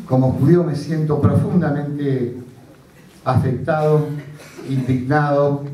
como judío me siento profundamente afectado, indignado,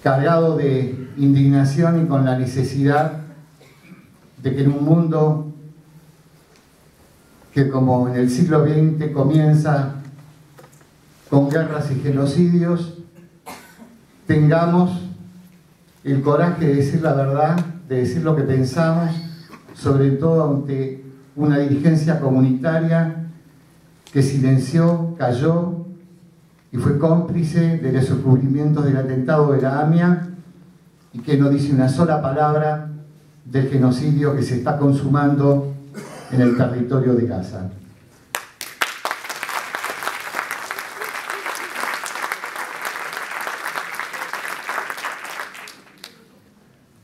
cargado de indignación y con la necesidad de que en un mundo que como en el siglo XX comienza con guerras y genocidios, tengamos el coraje de decir la verdad, de decir lo que pensamos, sobre todo ante una dirigencia comunitaria que silenció, cayó y fue cómplice de los descubrimientos del atentado de la AMIA y que no dice una sola palabra del genocidio que se está consumando en el territorio de Gaza.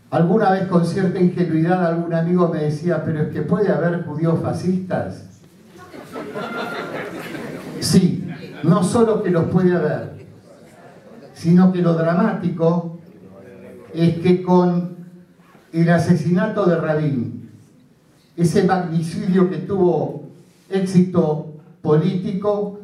Alguna vez con cierta ingenuidad algún amigo me decía, pero es que puede haber judíos fascistas. Sí, no solo que los puede haber, sino que lo dramático es que con el asesinato de Rabin, ese magnicidio que tuvo éxito político,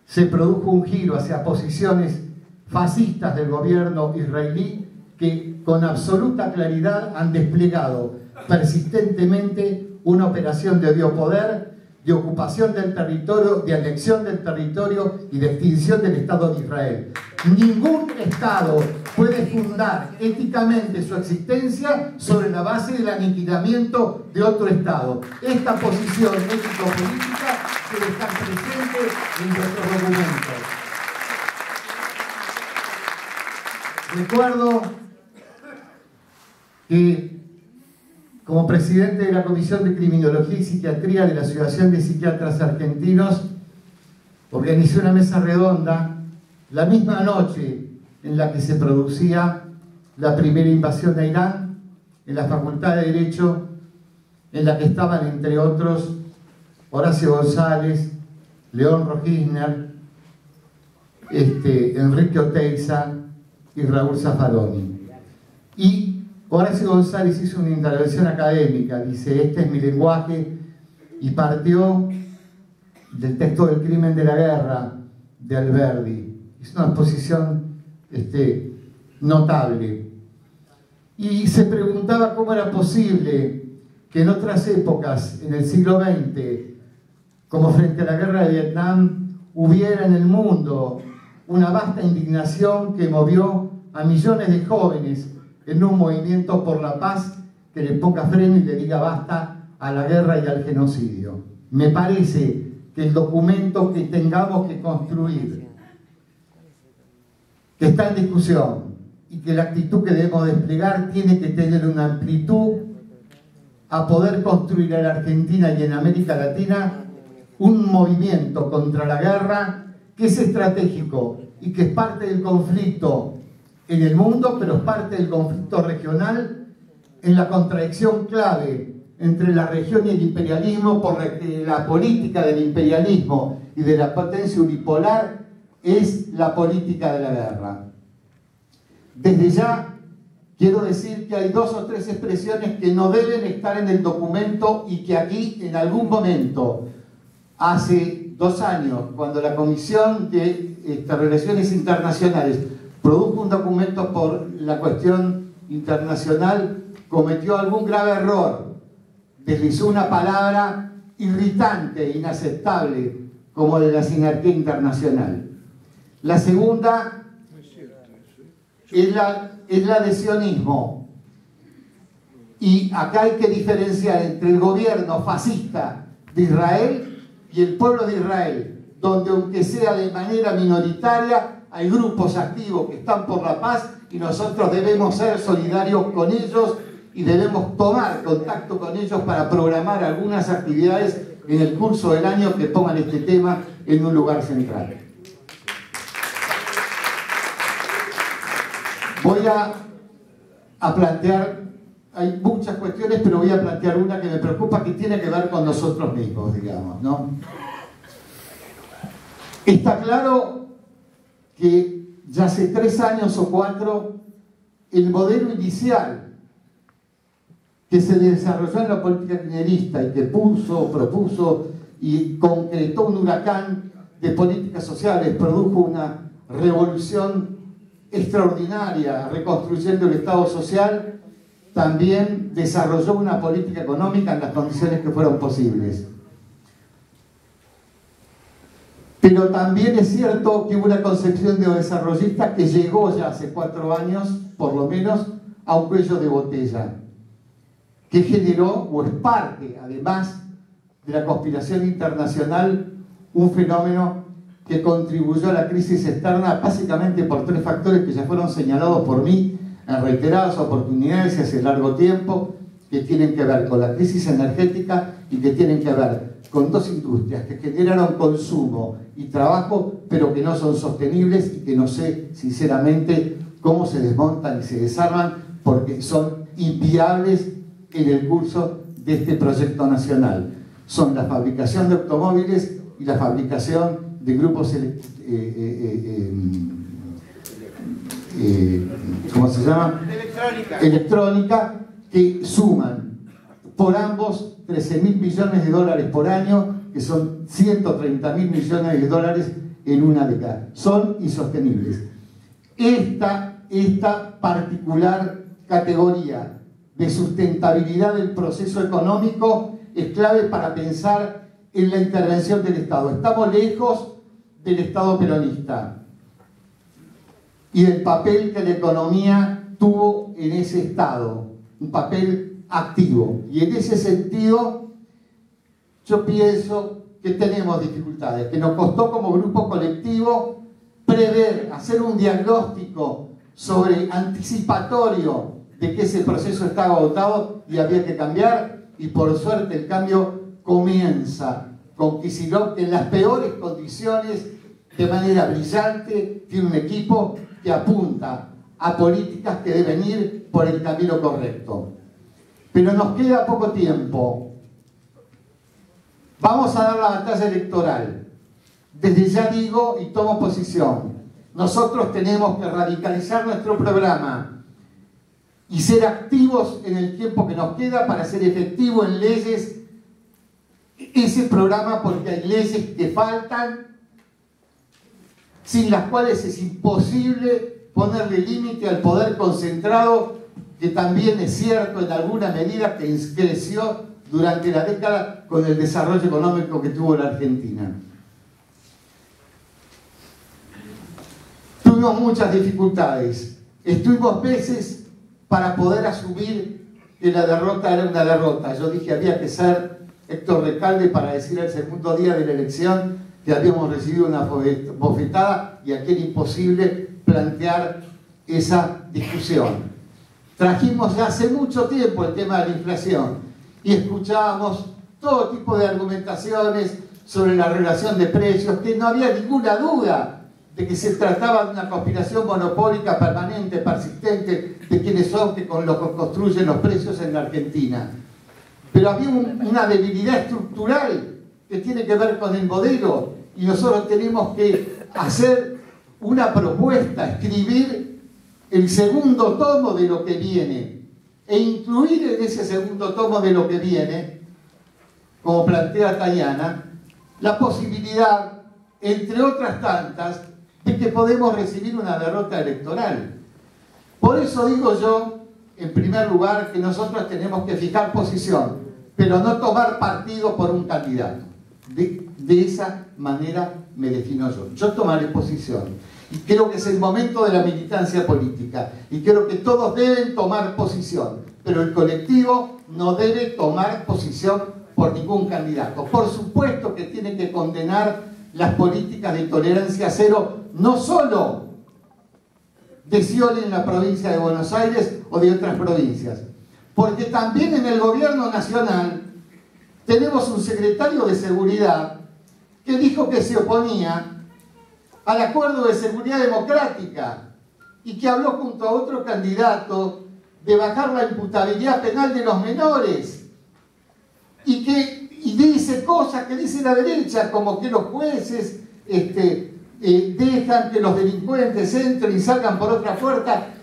se produjo un giro hacia posiciones fascistas del gobierno israelí que con absoluta claridad han desplegado persistentemente una operación de odio-poder, de ocupación del territorio, de anexión del territorio y de extinción del Estado de Israel. Ningún Estado puede fundar éticamente su existencia sobre la base del aniquilamiento de otro Estado. Esta posición ético-política debe estar presente en nuestros documentos. Recuerdo que como presidente de la Comisión de Criminología y Psiquiatría de la Asociación de Psiquiatras Argentinos, organizé una mesa redonda la misma noche en la que se producía la primera invasión a Irán, en la Facultad de Derecho, en la que estaban, entre otros, Horacio González, León Rojisner, Enrique Oteiza y Raúl Zaffaroni. Y Horacio González hizo una intervención académica, dice, este es mi lenguaje, y partió del texto del crimen de la guerra de Alberdi. Es una exposición notable. Y se preguntaba cómo era posible que en otras épocas, en el siglo XX, como frente a la guerra de Vietnam, hubiera en el mundo una vasta indignación que movió a millones de jóvenes en un movimiento por la paz que le ponga freno y le diga basta a la guerra y al genocidio. Me parece que el documento que tengamos que construir, que está en discusión y que la actitud que debemos desplegar tiene que tener una amplitud a poder construir en la Argentina y en América Latina un movimiento contra la guerra que es estratégico y que es parte del conflicto en el mundo, pero es parte del conflicto regional, en la contradicción clave entre la región y el imperialismo, por la política del imperialismo y de la potencia unipolar es la política de la guerra. Desde ya quiero decir que hay dos o tres expresiones que no deben estar en el documento y que aquí en algún momento, hace 2 años, cuando la Comisión de Relaciones Internacionales produjo un documento por la cuestión internacional, cometió algún grave error, deslizó una palabra irritante, inaceptable, como de la sinergia internacional. La segunda es la de sionismo. Y acá hay que diferenciar entre el gobierno fascista de Israel y el pueblo de Israel, donde aunque sea de manera minoritaria, hay grupos activos que están por la paz y nosotros debemos ser solidarios con ellos y debemos tomar contacto con ellos para programar algunas actividades en el curso del año que pongan este tema en un lugar central. Voy a plantear, hay muchas cuestiones, pero voy a plantear una que me preocupa, que tiene que ver con nosotros mismos, digamos, ¿no? Está claro que ya hace 3 años o 4 el modelo inicial que se desarrolló en la política kirchnerista y que propuso y concretó un huracán de políticas sociales, produjo una revolución extraordinaria reconstruyendo el Estado social, también desarrolló una política económica en las condiciones que fueron posibles. Pero también es cierto que hubo una concepción neodesarrollista que llegó ya hace 4 años, por lo menos, a un cuello de botella, que generó, o es parte, además de la conspiración internacional, un fenómeno que contribuyó a la crisis externa básicamente por 3 factores que ya fueron señalados por mí en reiteradas oportunidades y hace largo tiempo, que tienen que ver con la crisis energética y que tienen que ver con 2 industrias que generaron consumo y trabajo, pero que no son sostenibles y que no sé, sinceramente, cómo se desmontan y se desarman, porque son inviables en el curso de este proyecto nacional. Son la fabricación de automóviles y la fabricación de grupos ¿cómo se llama? Electrónica, que suman por ambos 13.000 millones de dólares por año, que son 130.000 millones de dólares en una década. Son insostenibles. Esta particular categoría de sustentabilidad del proceso económico es clave para pensar en la intervención del Estado. Estamos lejos del Estado peronista y del papel que la economía tuvo en ese Estado, un papel activo. Y en ese sentido, yo pienso que tenemos dificultades, que nos costó como grupo colectivo prever, hacer un diagnóstico anticipatorio de que ese proceso estaba agotado y había que cambiar, y por suerte el cambio comienza con Kicillof en las peores condiciones, de manera brillante, tiene un equipo que apunta a políticas que deben ir por el camino correcto. Pero nos queda poco tiempo. Vamos a dar la batalla electoral. Desde ya digo y tomo posición. Nosotros tenemos que radicalizar nuestro programa y ser activos en el tiempo que nos queda para ser efectivo en leyes ese programa, porque hay leyes que faltan, sin las cuales es imposible ponerle límite al poder concentrado, que también es cierto en alguna medida que creció durante la década con el desarrollo económico que tuvo la Argentina. Tuvimos muchas dificultades, estuvimos veces para poder asumir que la derrota era una derrota. Yo dije, había que ser Héctor Recalde para decir al segundo día de la elección que habíamos recibido una bofetada y aquí era imposible plantear esa discusión. Trajimos ya hace mucho tiempo el tema de la inflación y escuchábamos todo tipo de argumentaciones sobre la relación de precios, que no había ninguna duda de que se trataba de una conspiración monopólica permanente, persistente, de quienes son los que construyen los precios en la Argentina. Pero había una debilidad estructural que tiene que ver con el modelo, y nosotros tenemos que hacer una propuesta, escribir el segundo tomo de lo que viene e incluir en ese segundo tomo de lo que viene, como plantea Tayana, la posibilidad, entre otras tantas, de que podemos recibir una derrota electoral. Por eso digo yo, en primer lugar, que nosotros tenemos que fijar posición, pero no tomar partido por un candidato. De esa manera me defino yo. Yo tomaré posición. Y creo que es el momento de la militancia política. Y creo que todos deben tomar posición. Pero el colectivo no debe tomar posición por ningún candidato. Por supuesto que tiene que condenar las políticas de tolerancia cero, no solo de Scioli en la provincia de Buenos Aires o de otras provincias. Porque también en el gobierno nacional tenemos un secretario de Seguridad que dijo que se oponía al acuerdo de seguridad democrática y que habló junto a otro candidato de bajar la imputabilidad penal de los menores y dice cosas que dice la derecha, como que los jueces dejan que los delincuentes entren y salgan por otra puerta.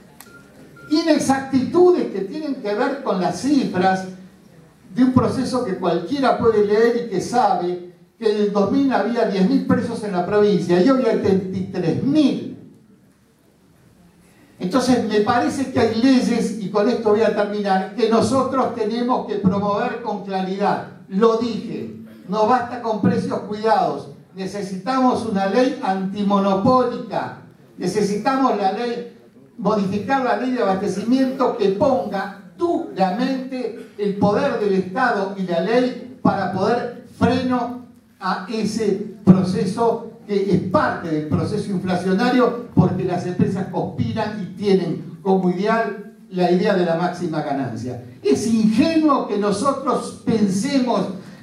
inexactitudes que tienen que ver con las cifras de un proceso que cualquiera puede leer y que sabe que en el 2000 había 10.000 presos en la provincia y hoy hay 33.000. Entonces me parece que hay leyes, y con esto voy a terminar, que nosotros tenemos que promover con claridad. Lo dije, no basta con precios cuidados, necesitamos una ley antimonopólica, necesitamos modificar la ley de abastecimiento que ponga duramente el poder del Estado y la ley para poder freno a ese proceso que es parte del proceso inflacionario, porque las empresas conspiran y tienen como ideal la idea de la máxima ganancia. Es ingenuo que nosotros pensemos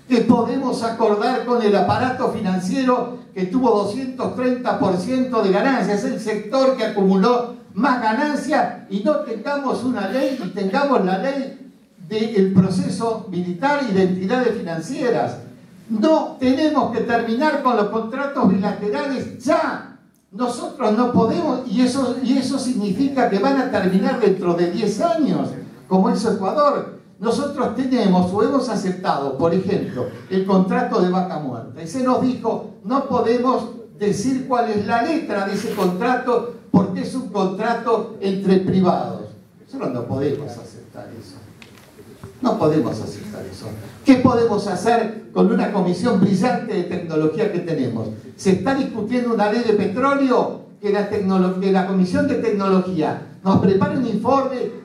que podemos acordar con el aparato financiero que tuvo 230% de ganancia. Es el sector que acumuló más ganancia, y no tengamos una ley y tengamos la ley del proceso militar y de entidades financieras. No tenemos que terminar con los contratos bilaterales ya. Nosotros no podemos, y eso significa que van a terminar dentro de 10 años, como hizo Ecuador. Nosotros tenemos o hemos aceptado, por ejemplo, el contrato de vaca muerta. Y se nos dijo, no podemos decir cuál es la letra de ese contrato porque es un contrato entre privados. Nosotros no podemos aceptar eso. No podemos aceptar eso. ¿Qué podemos hacer con una comisión brillante de tecnología que tenemos? Se está discutiendo una ley de petróleo, que la comisión de tecnología nos prepare un informe,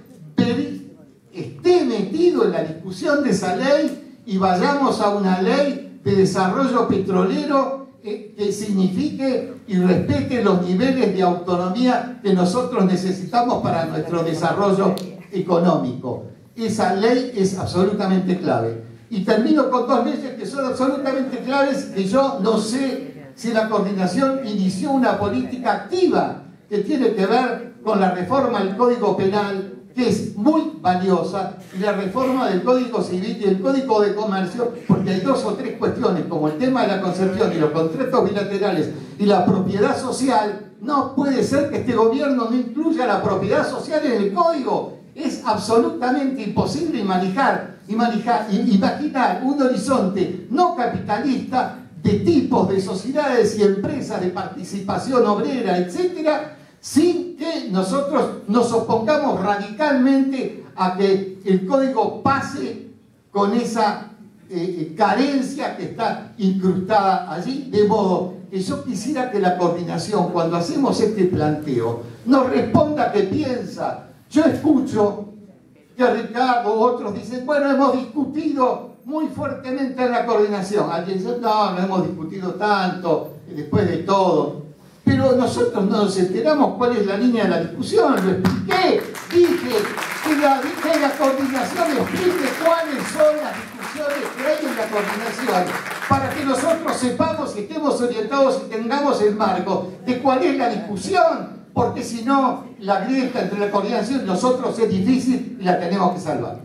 esté metido en la discusión de esa ley y vayamos a una ley de desarrollo petrolero que signifique y respete los niveles de autonomía que nosotros necesitamos para nuestro desarrollo económico. Esa ley es absolutamente clave. Y termino con dos leyes que son absolutamente claves, que yo no sé si la coordinación inició una política activa que tiene que ver con la reforma del Código Penal, que es muy valiosa, y la reforma del Código Civil y el Código de Comercio, porque hay dos o tres cuestiones, como el tema de la concepción y los contratos bilaterales y la propiedad social. No puede ser que este gobierno no incluya la propiedad social en el Código. Es absolutamente imposible imaginar un horizonte no capitalista de tipos de sociedades y empresas de participación obrera, etcétera, sin que nosotros nos opongamos radicalmente a que el código pase con esa carencia que está incrustada allí, de modo que yo quisiera que la coordinación, cuando hacemos este planteo, nos responda qué piensa. Yo escucho que Ricardo u otros dicen, bueno, hemos discutido muy fuertemente en la coordinación. Alguien dice, no hemos discutido tanto, después de todo. Pero nosotros no nos enteramos cuál es la línea de la discusión. Lo expliqué, dije que la coordinación explique cuáles son las discusiones que hay en la coordinación, para que nosotros sepamos y estemos orientados y tengamos el marco de cuál es la discusión. Porque si no, la grieta entre la coordinación y nosotros es difícil y la tenemos que salvar.